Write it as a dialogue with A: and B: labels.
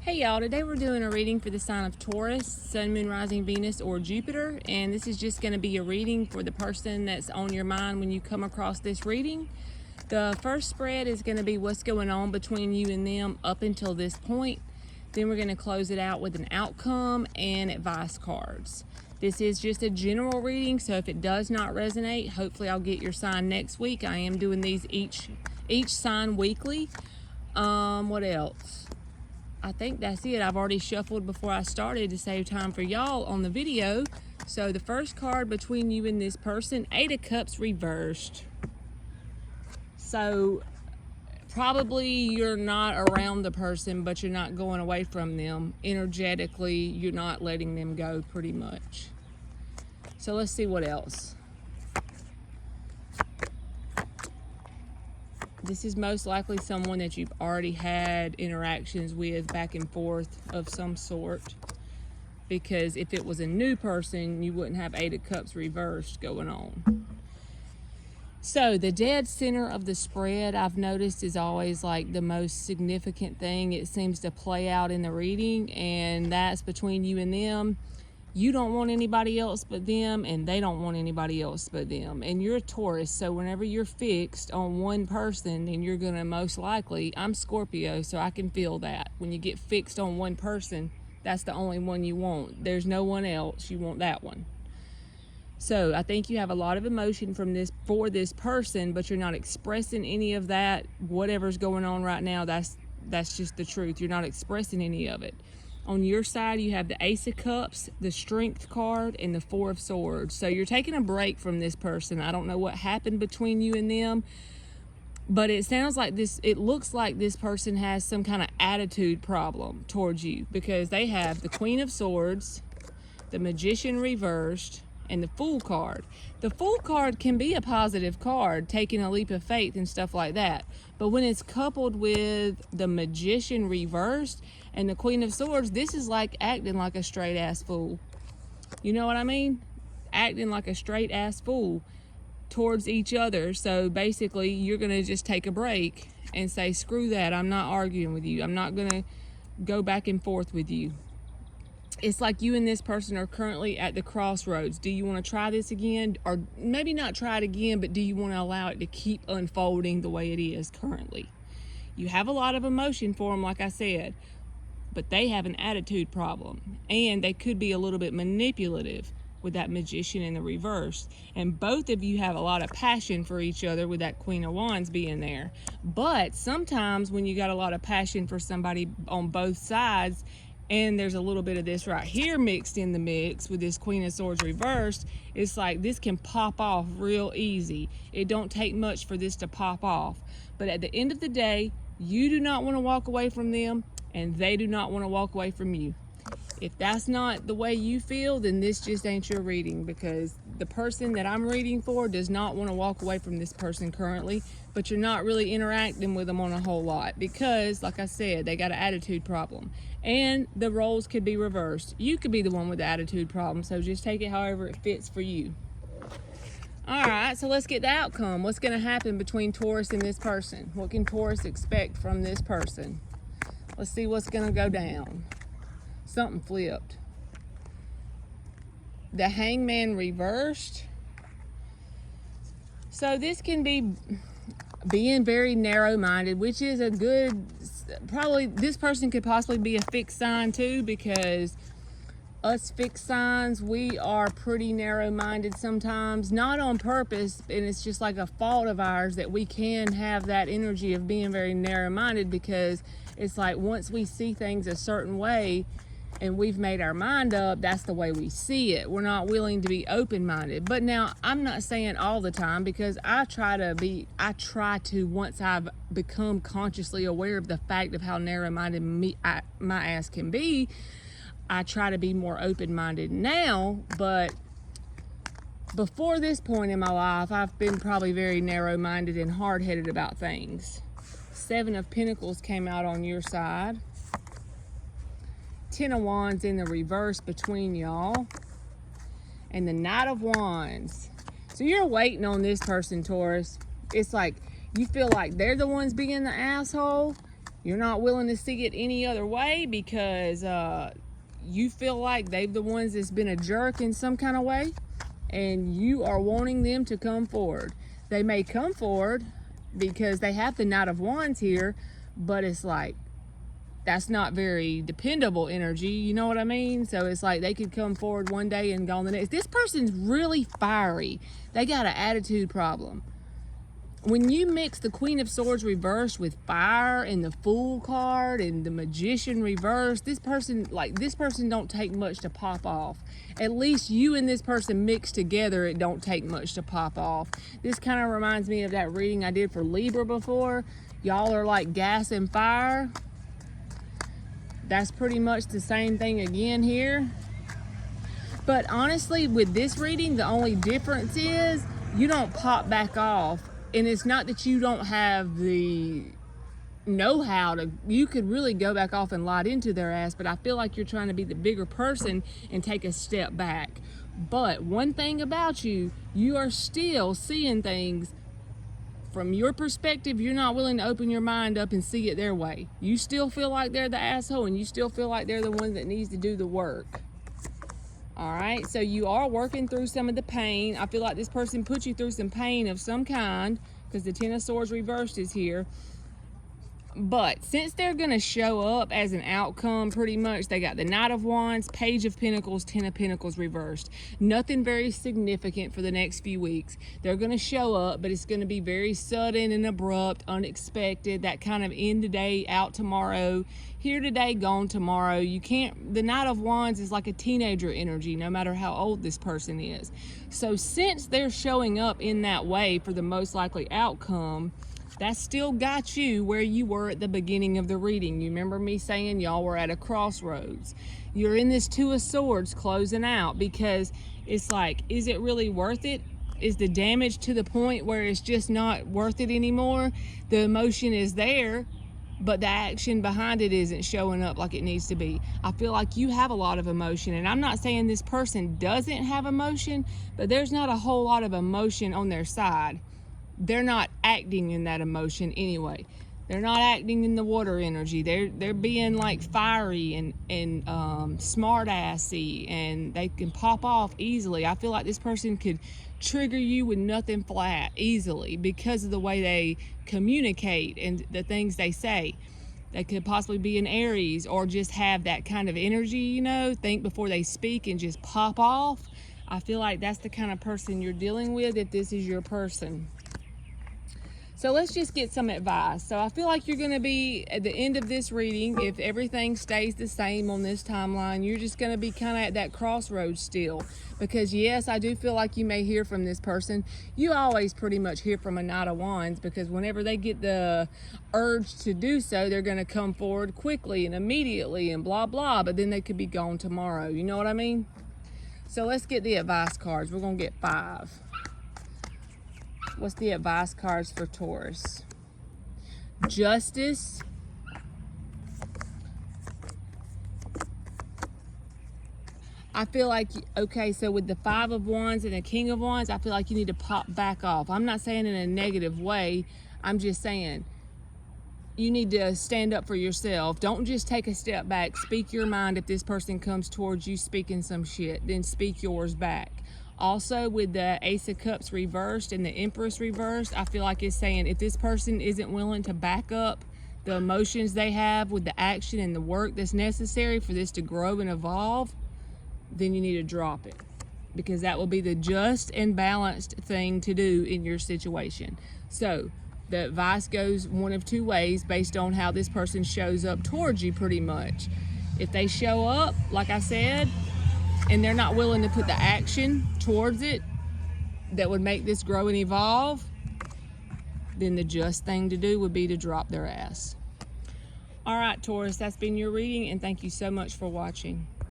A: Hey y'all, today we're doing a reading for the sign of Taurus, Sun, Moon, Rising, Venus, or Jupiter, and this is just going to be a reading for the person that's on your mind when you come across this reading. The first spread is going to be what's going on between you and them up until this point. Then we're going to close it out with an outcome and advice cards. This is just a general reading, so if it does not resonate, hopefully I'll get your sign next week. I am doing these each sign weekly. What else? I think that's it. I've already shuffled before I started to save time for y'all on the video. So the first card between you and this person, 8 of Cups reversed. So probably you're not around the person, but you're not going away from them. Energetically, you're not letting them go pretty much. So let's see what else. This is most likely someone that you've already had interactions with back and forth of some sort. Because if it was a new person, you wouldn't have 8 of Cups reversed going on. So the dead center of the spread, I've noticed, is always like the most significant thing. It seems to play out in the reading, and that's between you and them. You don't want anybody else but them, and they don't want anybody else but them. And you're a Taurus, so whenever you're fixed on one person, then you're going to most likely, I'm Scorpio, so I can feel that. When you get fixed on one person, that's the only one you want. There's no one else. You want that one. So I think you have a lot of emotion for this person, but you're not expressing any of that. Whatever's going on right now, that's just the truth. You're not expressing any of it. On your side, you have the Ace of Cups, the Strength card, and the 4 of Swords. So you're taking a break from this person. I don't know what happened between you and them, but it sounds like it looks like this person has some kind of attitude problem towards you, because they have the Queen of Swords, the Magician reversed, and the Fool card. The Fool card can be a positive card, taking a leap of faith and stuff like that. But when it's coupled with the Magician reversed and the Queen of Swords, this is like acting like a straight ass fool. You know what I mean? Acting like a straight ass fool towards each other. So basically you're gonna just take a break and say, screw that, I'm not arguing with you. I'm not gonna go back and forth with you. It's like you and this person are currently at the crossroads. Do you want to try this again? Or maybe not try it again, but do you want to allow it to keep unfolding the way it is currently? You have a lot of emotion for them, like I said, but they have an attitude problem. And they could be a little bit manipulative with that Magician in the reverse. And both of you have a lot of passion for each other with that Queen of Wands being there. But sometimes when you got a lot of passion for somebody on both sides, and there's a little bit of this right here mixed in the mix with this Queen of Swords reversed, it's like this can pop off real easy. It don't take much for this to pop off. But at the end of the day, you do not want to walk away from them, and they do not want to walk away from you. If that's not the way you feel, then this just ain't your reading, because the person that I'm reading for does not want to walk away from this person currently, but you're not really interacting with them on a whole lot because, like I said, they got an attitude problem. And the roles could be reversed. You could be the one with the attitude problem, so just take it however it fits for you. All right, so let's get the outcome. What's going to happen between Taurus and this person? What can Taurus expect from this person? Let's see what's going to go down. Something flipped. The Hangman reversed. So this can be being very narrow-minded, which is a good, probably this person could possibly be a fixed sign too, because us fixed signs, we are pretty narrow-minded sometimes, not on purpose, and it's just like a fault of ours that we can have that energy of being very narrow-minded, because it's like once we see things a certain way and we've made our mind up, that's the way we see it. We're not willing to be open-minded. But now, I'm not saying all the time, because I try to, once I've become consciously aware of the fact of how narrow-minded my ass can be, I try to be more open-minded now. But before this point in my life, I've been probably very narrow-minded and hard-headed about things. 7 of Pentacles came out on your side. 10 of Wands in the reverse between y'all, and the Knight of Wands. So you're waiting on this person, Taurus. It's like you feel like they're the ones being the asshole, You're not willing to see it any other way because you feel like they're the ones that's been a jerk in some kind of way, and you are wanting them to come forward. They may come forward because they have the Knight of Wands here, but it's like, that's not very dependable energy, you know what I mean? So it's like they could come forward one day and gone the next. This person's really fiery. They got an attitude problem. When you mix the Queen of Swords reversed with fire and the Fool card and the Magician reversed, this person don't take much to pop off. At least you and this person mixed together, it don't take much to pop off. This kind of reminds me of that reading I did for Libra before. Y'all are like gas and fire. That's pretty much the same thing again here. But honestly, with this reading, the only difference is you don't pop back off. And it's not that you don't have the know-how to, you could really go back off and light into their ass, but I feel like you're trying to be the bigger person and take a step back. But one thing about you, you are still seeing things from your perspective. You're not willing to open your mind up and see it their way. You still feel like they're the asshole, and you still feel like they're the one that needs to do the work. All right, so you are working through some of the pain. I feel like this person put you through some pain of some kind because the Ten of Swords reversed is here. But since they're going to show up as an outcome, pretty much, they got the Knight of Wands, Page of Pentacles, Ten of Pentacles reversed. Nothing very significant for the next few weeks. They're going to show up, but it's going to be very sudden and abrupt, unexpected, that kind of in today, out tomorrow, here today, gone tomorrow. You can't, the Knight of Wands is like a teenager energy, no matter how old this person is. So since they're showing up in that way for the most likely outcome, that still got you where you were at the beginning of the reading. You remember me saying y'all were at a crossroads. You're in this Two of Swords closing out because it's like, is it really worth it? Is the damage to the point where it's just not worth it anymore? The emotion is there, but the action behind it isn't showing up like it needs to be. I feel like you have a lot of emotion, and I'm not saying this person doesn't have emotion, but there's not a whole lot of emotion on their side. They're not acting in that emotion anyway. They're not acting in the water energy. They're being like fiery and smart assy, and they can pop off easily. I feel like this person could trigger you with nothing flat easily because of the way they communicate and the things they say. They could possibly be an Aries or just have that kind of energy, you know, think before they speak and just pop off. I feel like that's the kind of person you're dealing with if this is your person. So let's just get some advice. So I feel like you're going to be at the end of this reading, if everything stays the same on this timeline, you're just going to be kind of at that crossroads still. Because yes, I do feel like you may hear from this person. You always pretty much hear from a Knight of Wands, because whenever they get the urge to do so, they're going to come forward quickly and immediately and blah, blah. But then they could be gone tomorrow. You know what I mean? So let's get the advice cards. We're going to get 5. What's the advice cards for Taurus? Justice. I feel like, okay, so with the 5 of Wands and the King of Wands, I feel like you need to pop back off. I'm not saying in a negative way. I'm just saying you need to stand up for yourself. Don't just take a step back. Speak your mind. If this person comes towards you speaking some shit, then speak yours back. Also, with the Ace of Cups reversed and the Empress reversed, I feel like it's saying if this person isn't willing to back up the emotions they have with the action and the work that's necessary for this to grow and evolve, then you need to drop it, because that will be the just and balanced thing to do in your situation. So the advice goes one of 2 ways based on how this person shows up towards you pretty much. If they show up, like I said, and they're not willing to put the action towards it that would make this grow and evolve, then the just thing to do would be to drop their ass. All right, Taurus, that's been your reading, and thank you so much for watching.